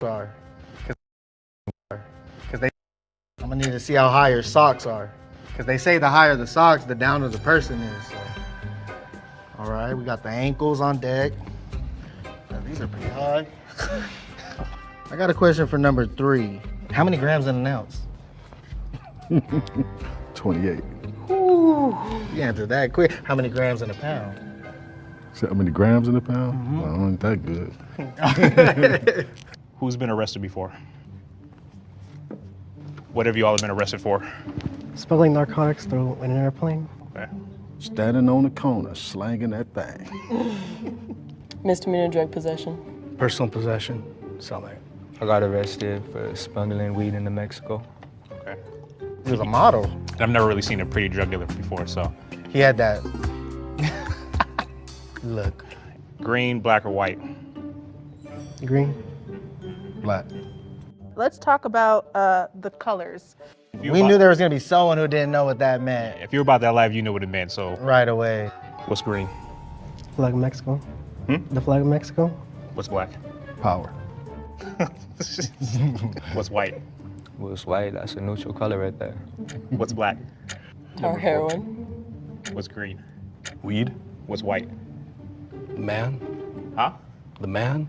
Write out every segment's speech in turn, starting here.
are. Because they, I'm gonna need to see how high your socks are. Because they say the higher the socks, the downer the person is. So. All right, we got the ankles on deck. Now, these are pretty high. I got a question for number 3. How many grams in an ounce? 28. Ooh, you answered that quick. How many grams in a pound? So how many grams in a pound? Mm-hmm. Well, ain't that good. Who's been arrested before? What have you all been arrested for? Smuggling narcotics through an airplane. Okay. Standing on the corner, slanging that thing. Misdemeanor drug possession. Personal possession. Selling. I got arrested for smuggling weed into Mexico. Okay. He was a model. And I've never really seen a pretty drug dealer before, so. He had that look. Green, black, or white? Green. Black. Let's talk about the colors. We knew there was gonna be someone who didn't know what that meant If you were about that life, you knew what it meant, so. right away. What's green? Flag of Mexico. Hmm? The flag of Mexico. What's black? Power. What's white? Was white, that's a neutral color right there. What's black? Tar heroin. What's green? Weed? What's white? Man? Huh? The man?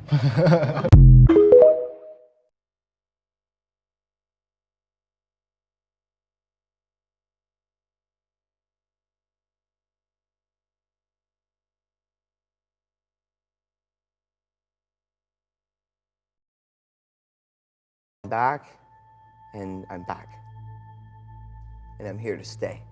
Back, and I'm back. And I'm here to stay.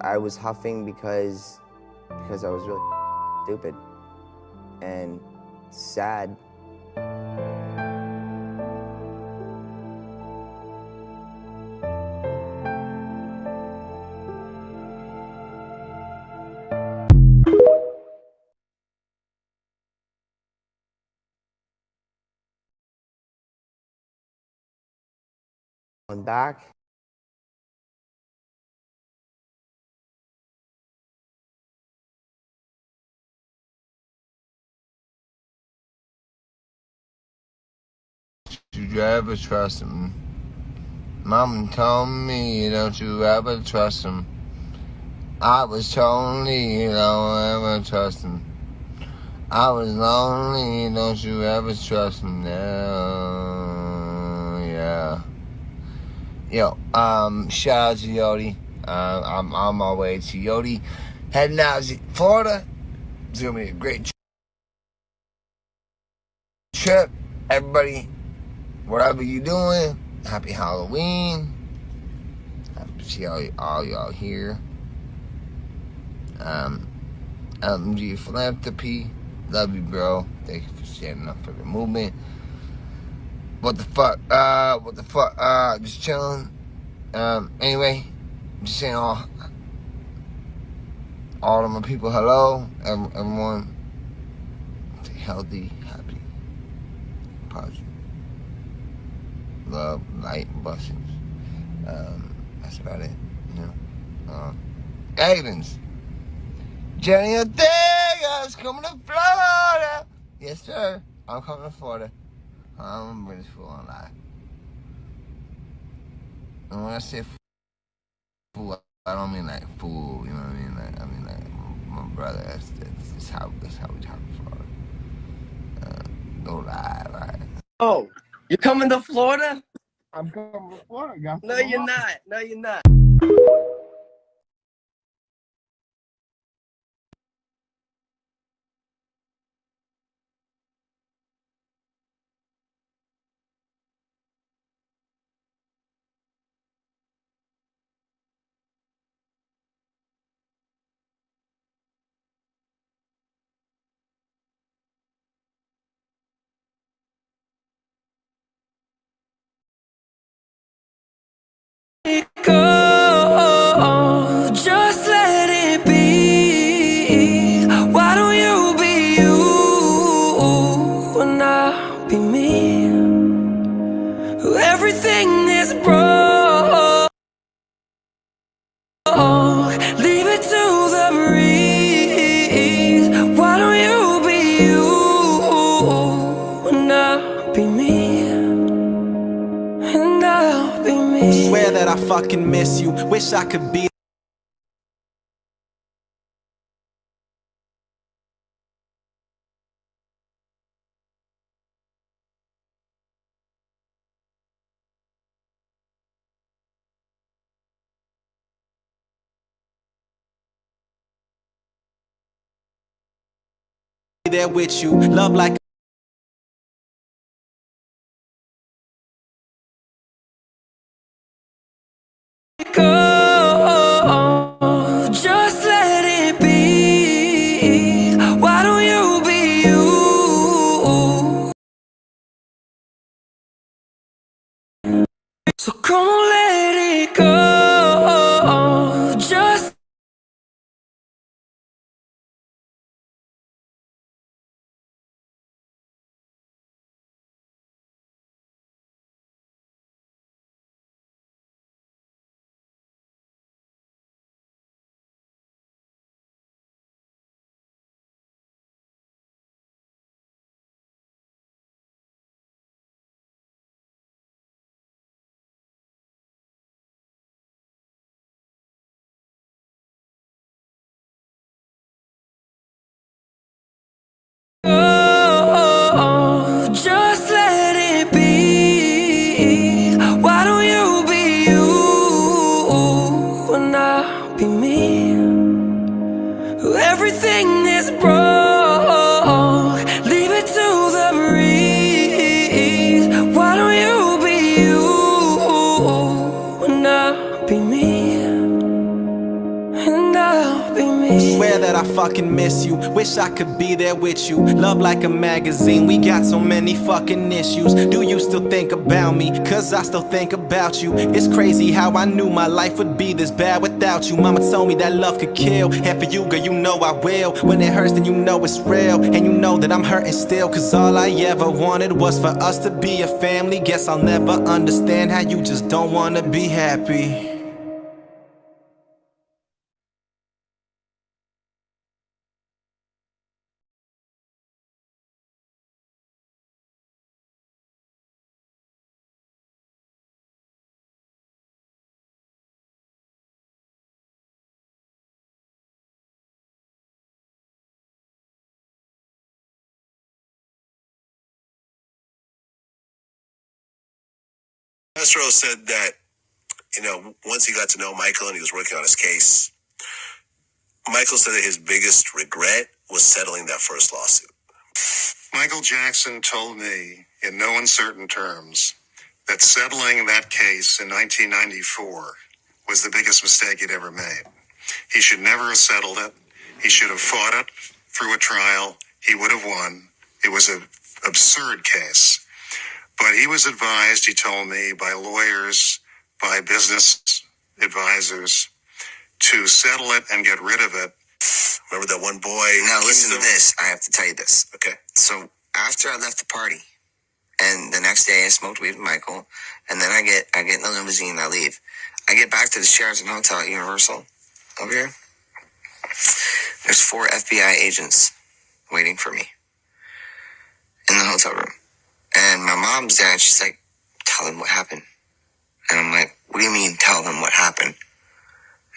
I was huffing because I was really stupid and sad. I'm back. You ever trust him? Mama told me, don't you ever trust him. I was lonely, don't ever trust him. I was lonely, don't you ever trust him. No, yeah. Yo, shout out to Yodi. I'm on my way to Yodi, heading out to Florida. It's gonna be a great trip. Everybody, whatever you doing, happy Halloween. Happy to see all y'all here. LMG Philanthropy, love you, bro. Thank you for standing up for the movement. What the fuck? Just chilling. Anyway, just saying all of my people hello. Everyone, stay healthy, happy, positive. Love, light, blessings. That's about it, you know. Evans, Jenny Ortega's coming to Florida. Yes, sir. I'm coming to Florida. I'm British fool on live. And when I say fool, I don't mean like fool. You know what I mean? Like I mean like my brother. That's how we talk in Florida. Go live, right? Oh, you're coming to Florida? I'm coming to Florida. No, you're not. No, you're not. you, and I'll be me, and I'll be me. Swear that I fucking miss you. Wish I could be there with you. Love like go, just let it be. Why don't you be you? So come on, let it go. Just go, just let it be. Why don't you be you, and I'll be me? Everything is broke, leave it to the breeze. Why don't you be you, and I'll be me, and I'll be me. Swear that I fucking miss you. Wish I could be there with you. Love like a magazine. We got so many fucking issues. Do you still think about me? Cause I still think about you. It's crazy how I knew my life would be this bad without you. Mama told me that love could kill. And for you, girl, you know I will. When it hurts, then you know it's real. And you know that I'm hurting still. Cause all I ever wanted was for us to be a family. Guess I'll never understand how you just don't wanna be happy. Castro said that, once he got to know Michael and he was working on his case, Michael said that his biggest regret was settling that first lawsuit. Michael Jackson told me in no uncertain terms that settling that case in 1994 was the biggest mistake he'd ever made. He should never have settled it. He should have fought it through a trial. He would have won. It was an absurd case. But he was advised, he told me, by lawyers, by business advisors, to settle it and get rid of it. Remember that one boy? Now listen to this. I have to tell you this. Okay. So after I left the party, and the next day I smoked weed with Michael, and then I get in the limousine and I leave. I get back to the Sheraton Hotel at Universal over here. There's 4 FBI agents waiting for me in the hotel room. And my mom's there and she's like, tell them what happened. And I'm like, what do you mean tell them what happened?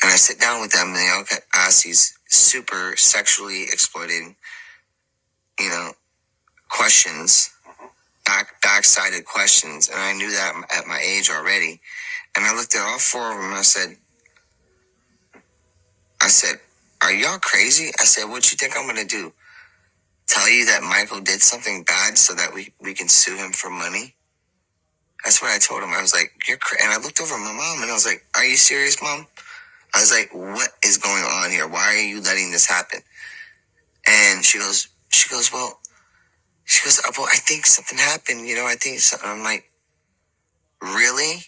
And I sit down with them and they all ask these super sexually exploiting, questions, backsided questions. And I knew that at my age already. And I looked at all 4 of them and I said, are y'all crazy? I said, what you think I'm going to do? Tell you that Michael did something bad so that we can sue him for money? That's what I told him. I was like, you're crazy. And I looked over at my mom and I was like, are you serious, Mom? I was like, what is going on here? Why are you letting this happen? And she goes, well, I think something happened. I think something. I'm like, really?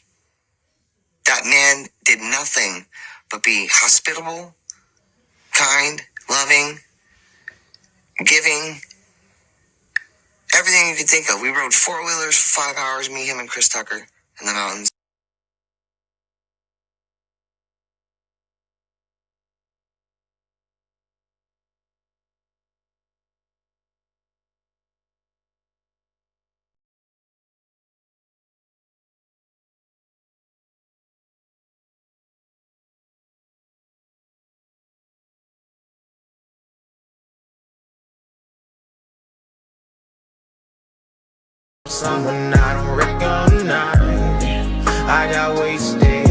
That man did nothing but be hospitable, kind, loving, giving, everything you could think of. We rode 4-wheelers for 5 hours, me, him, and Chris Tucker in the mountains. someone I don't recognize. I got wasted.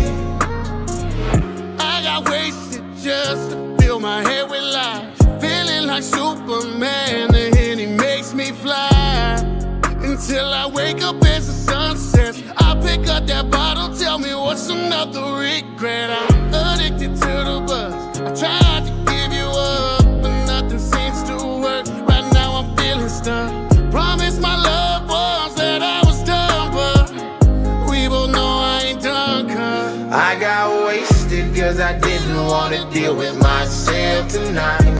I got wasted just to fill my head with lies. Feeling like Superman, the Henny makes me fly. Until I wake up as the sun sets, I pick up that bottle, tell me what's another regret. I'm addicted to the buzz. I tried to give you up, but nothing seems to work. Right now I'm feeling stuck. Promised my loved ones that I was done, but we both know I ain't done, cause I got wasted cause I didn't want to deal with myself tonight.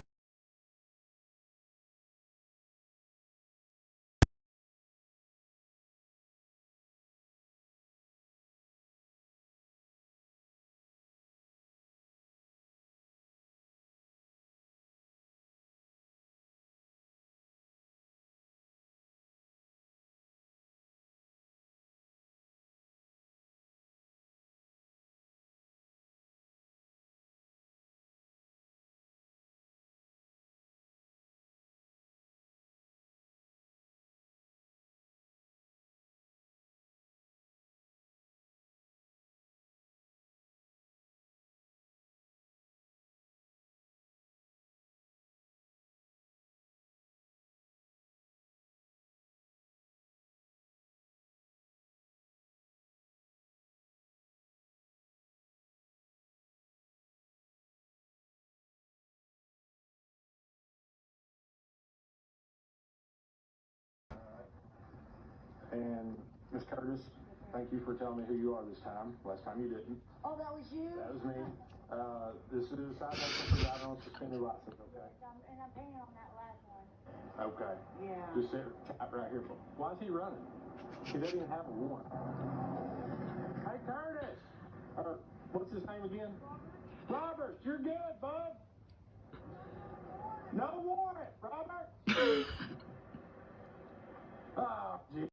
And Miss Curtis, thank you for telling me who you are this time. Last time you didn't. Oh, that was you? That was me. This is sidewalk supervisor on suspended license, okay? And I'm paying on that last one. Okay. Yeah. Just sit right here. Why is he running? He doesn't even have a warrant. Hey, Curtis! What's his name again? Robert, you're good, bud. No warrant, Robert. Oh, gee.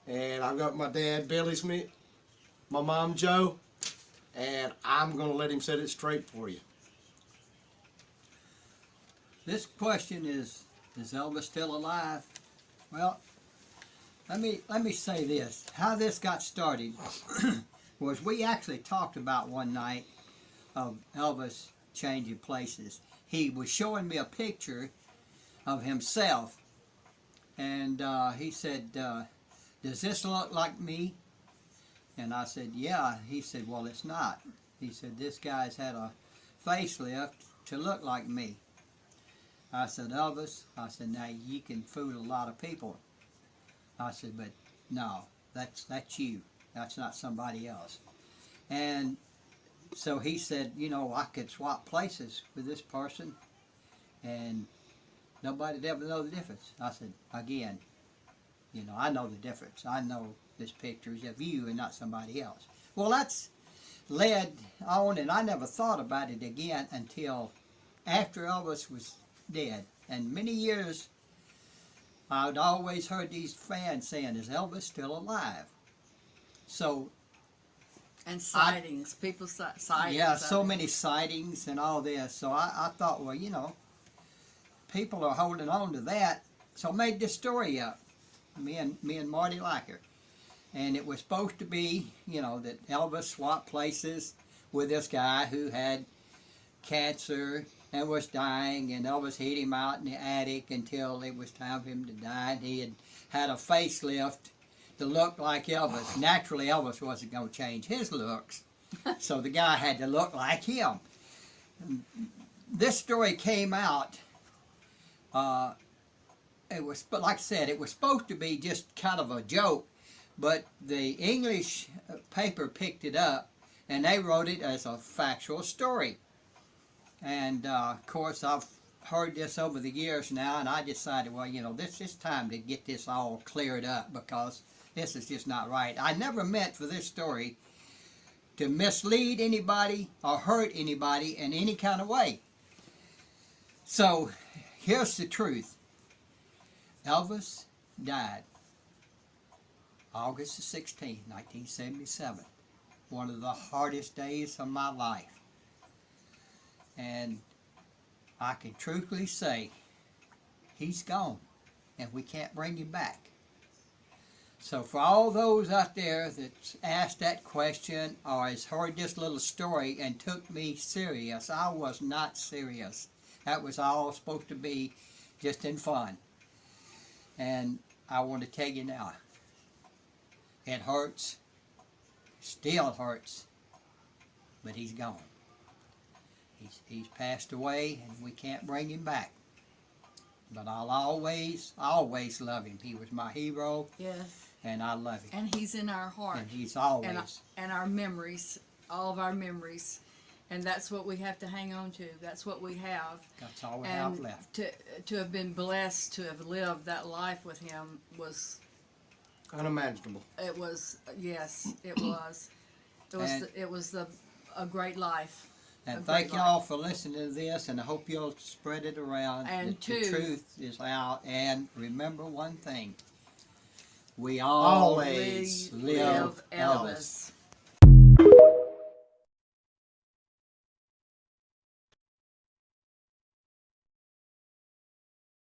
And I've got my dad, Billy Smith, my mom, Joe, and I'm going to let him set it straight for you. This question is Elvis still alive? Well, let me say this. How this got started was we actually talked about one night of Elvis changing places. He was showing me a picture of himself, and he said, does this look like me? And I said, yeah. He said, well, it's not. He said, this guy's had a facelift to look like me. I said, Elvis, I said, now you can fool a lot of people. I said, but no, that's you. That's not somebody else. And so he said, you know, I could swap places with this person and nobody'd ever know the difference. I said, again, you know, I know the difference. I know this picture's of you and not somebody else. Well, that's led on, and I never thought about it again until after Elvis was dead. And many years, I'd always heard these fans saying, is Elvis still alive? So And sightings, people sightings. yeah, so many sightings and all this. So I thought, well, you know, people are holding on to that. So I made this story up. Me and Marty Lacker. And it was supposed to be, you know, that Elvis swapped places with this guy who had cancer and was dying, and Elvis hid him out in the attic until it was time for him to die. And he had a facelift to look like Elvis. Naturally, Elvis wasn't going to change his looks, so the guy had to look like him. This story came out, it was, like I said, it was supposed to be just kind of a joke, but the English paper picked it up, and they wrote it as a factual story. And of course, I've heard this over the years now, and I decided, well, you know, this is time to get this all cleared up, because this is just not right. I never meant for this story to mislead anybody or hurt anybody in any kind of way. So here's the truth. Elvis died August the 16th, 1977. One of the hardest days of my life. And I can truthfully say, he's gone, and we can't bring him back. So for all those out there that's asked that question or has heard this little story and took me serious, I was not serious. That was all supposed to be just in fun. And I want to tell you now, it hurts, still hurts, but he's gone. He's passed away, and we can't bring him back. But I'll always love him. He was my hero. Yes. And I love him. And he's in our heart. And he's always. And our memories, all of our memories. And that's what we have to hang on to. That's what we have. That's all we have left. To have been blessed to have lived that life with him was unimaginable. It was, yes, it was. It was a great life. And thank y'all for listening to this, and I hope you'll spread it around. And the truth is out. And remember one thing. We always live Elvis.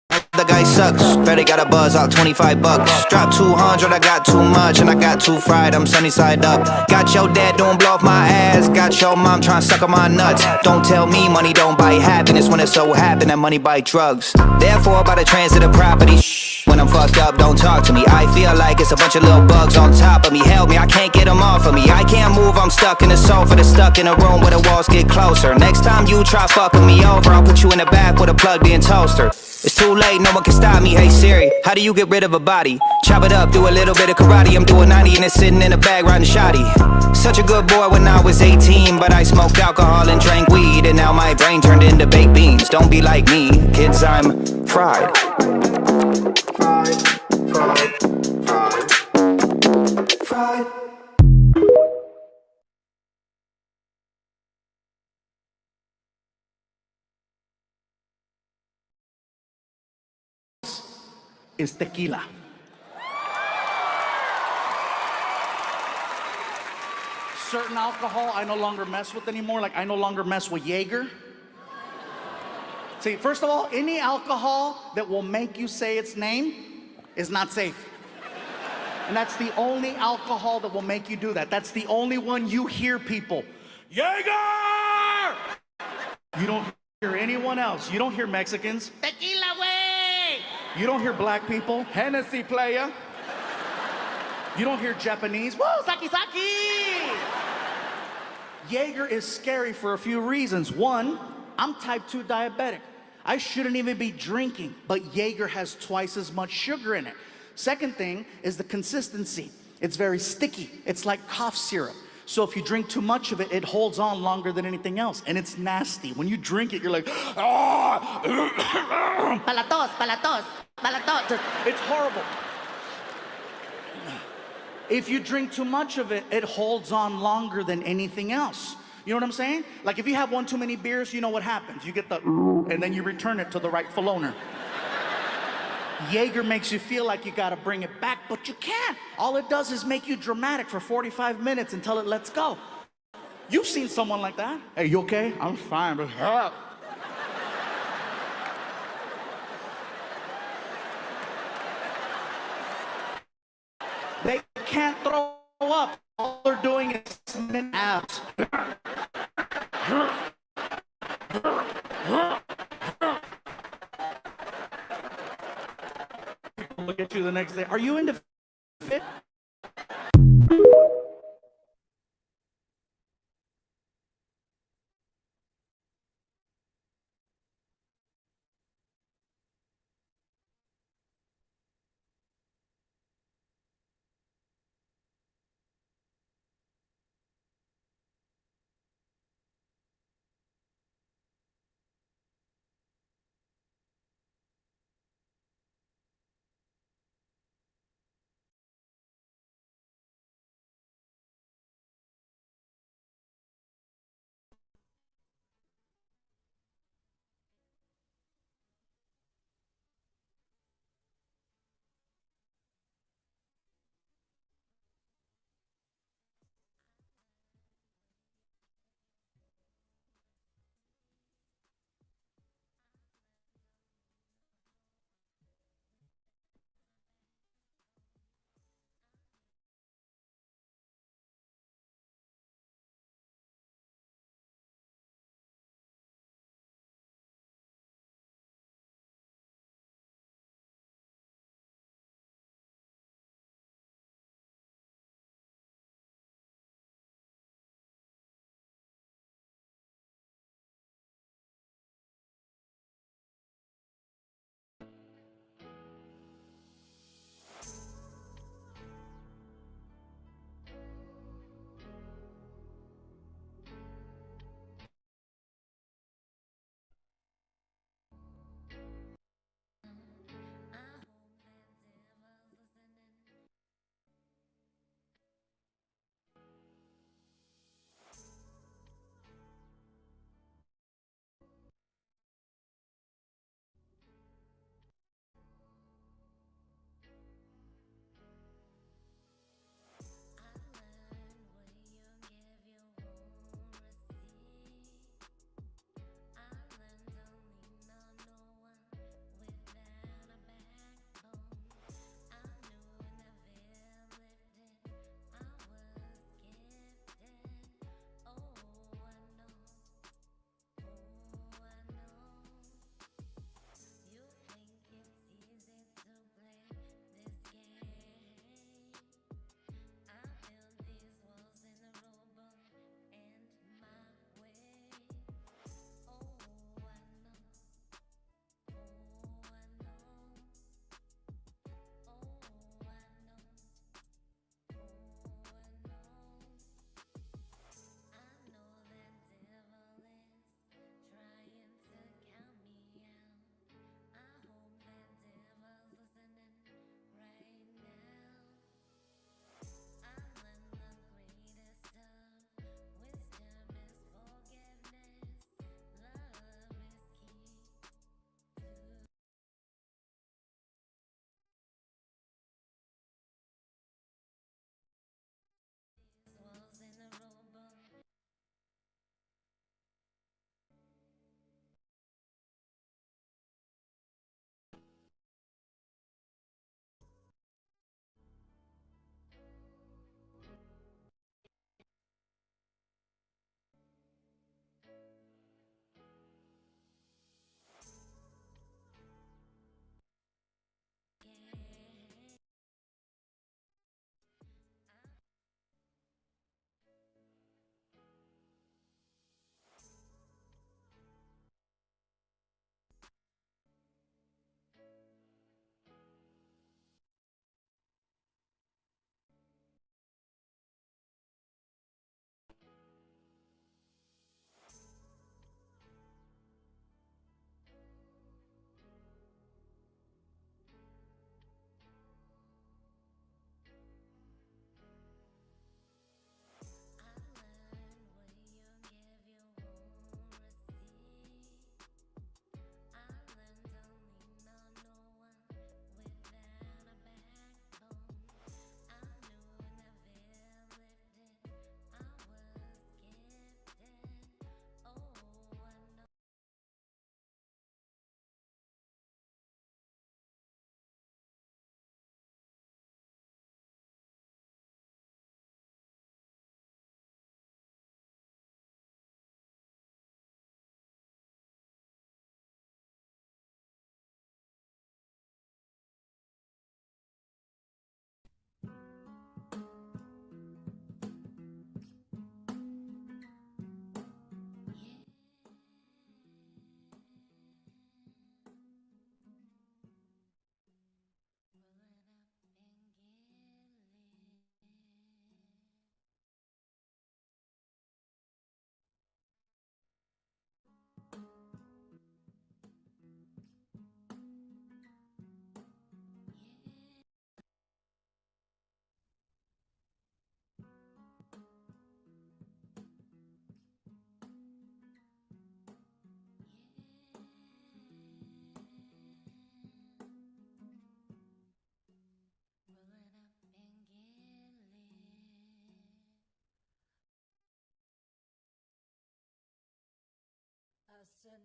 The guy sucks, better got a buzz out 25 bucks. Drop 200, I got too much, and I got too fried, I'm sunny side up. Got your dad doing blow off my ass, got your mom trying to suck on my nuts. Don't tell me money don't buy happiness when it so happen that money buy drugs. Therefore, by the transit of property, when I'm fucked up, don't talk to me. I feel like it's a bunch of little bugs on top of me. Help me, I can't get them off of me. I can't move, I'm stuck in the sofa, that's stuck in a room where the walls get closer. Next time you try fucking me over, I'll put you in the back with a plugged-in toaster. It's too late, no one can stop me. Hey Siri, how do you get rid of a body? Chop it up, do a little bit of karate. I'm doing 90 and it's sitting in a bag riding shoddy. Such a good boy when I was 18, but I smoked alcohol and drank weed, and now my brain turned into baked beans. Don't be like me, kids, I'm fried. Fried, fried, fried, fried. Is tequila. Certain alcohol I no longer mess with anymore. Like I no longer mess with Jaeger. See, first of all, any alcohol that will make you say its name is not safe. And that's the only alcohol that will make you do that. That's the only one you hear people. Jaeger! You don't hear anyone else. You don't hear Mexicans. Tequila way! You don't hear black people. Hennessy playa. You don't hear Japanese. Whoa, saki saki! Jaeger is scary for a few reasons. One, I'm type 2 diabetic. I shouldn't even be drinking, but Jaeger has twice as much sugar in it. Second thing is the consistency. It's very sticky. It's like cough syrup. So if you drink too much of it, it holds on longer than anything else, and it's nasty. When you drink it, you're like, oh! Palatos, palatos, palatos. It's horrible. If you drink too much of it, it holds on longer than anything else. You know what I'm saying? Like if you have one too many beers, you know what happens. You get the, and then you return it to the rightful owner. Jaeger makes you feel like you gotta bring it back, but you can't. All it does is make you dramatic for 45 minutes until it lets go. You've seen someone like that. Hey, you okay? I'm fine, but they can't throw up. All they're doing is abs. Look at you the next day. Are you into fit?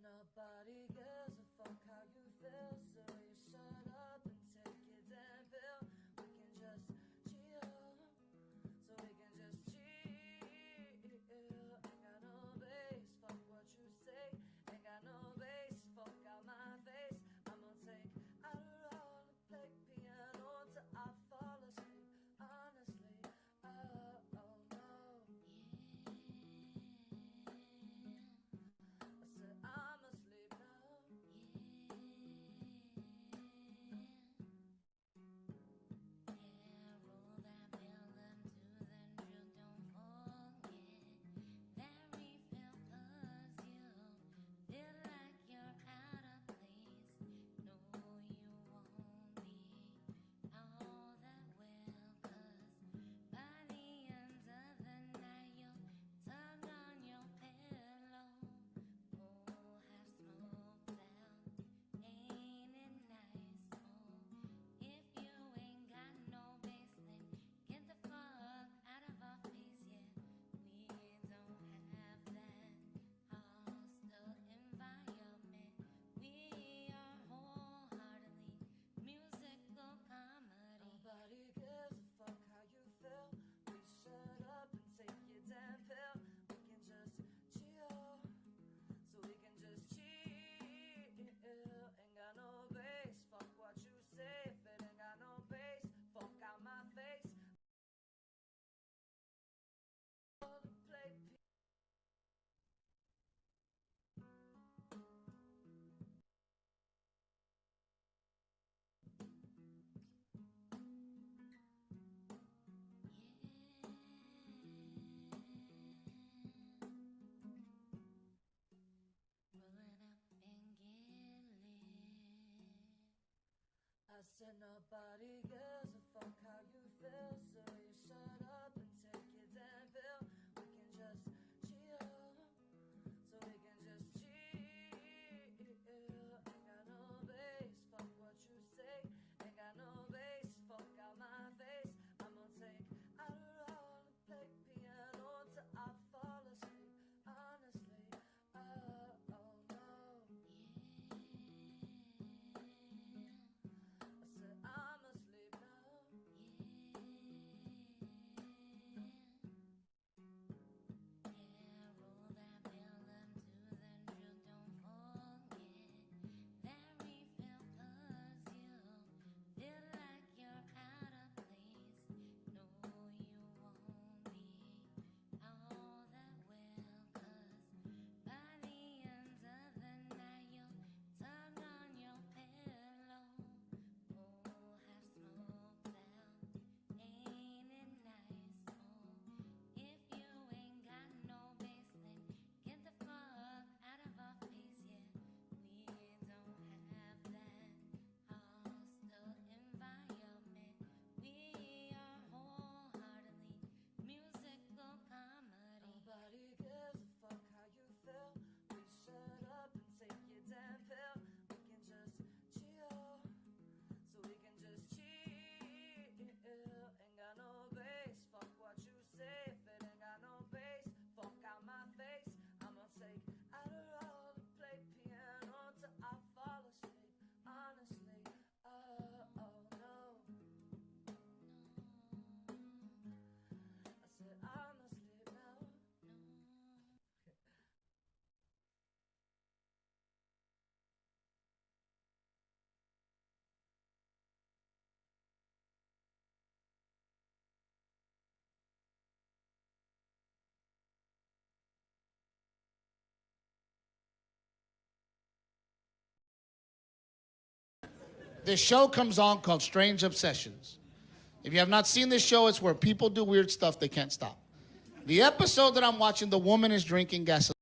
nobody gives a fuck how you feel, so you shut up and take your damn pill. We can just chill, so we can just chill. Ain't got no base, fuck what you say. Ain't got no base, fuck out my face. I'ma take Adderall and play piano till I fall asleep. Honestly, oh no. I said I'm asleep now. Nobody gives a fuck how you feel. We shut up and take your damn pill. We can just chill, so we can just chill. Ain't got no base, fuck what you say. If it ain't got no base, fuck out my face. Play I said nobody gives a fuck how you feel, so you shut up and take your damn pill. We can just chill, so we can just chill. Ain't got no base, fuck what you say. Ain't got no base, fuck out my face. I'ma take Adderall and play piano till I fall asleep. Honestly, oh no. I said I'm asleep now. Nobody gives a fuck how you feel. We shut up and take your damn pill. We can just chill, so we can just chill. Ain't got no base, fuck what you say. If it ain't got no base, fuck out my face. I'ma take Adderall and play piano till I fall asleep. Honestly, oh no. I said I'm asleep now. This show comes on called Strange Obsessions. If you have not seen this show, it's where people do weird stuff they can't stop. The episode that I'm watching, the woman is drinking gasoline.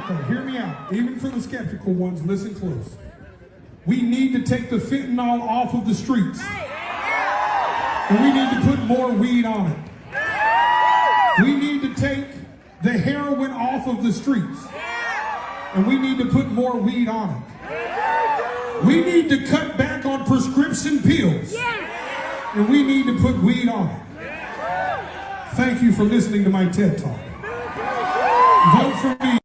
out though, hear me out. Even for the skeptical ones, listen close. We need to take the fentanyl off of the streets. And we need to put more weed on it. We need to take the heroin off of the streets. And we need to put more weed on it. We need to cut back on prescription pills. And we need to put weed on it. Thank you for listening to my TED Talk. Vote for me.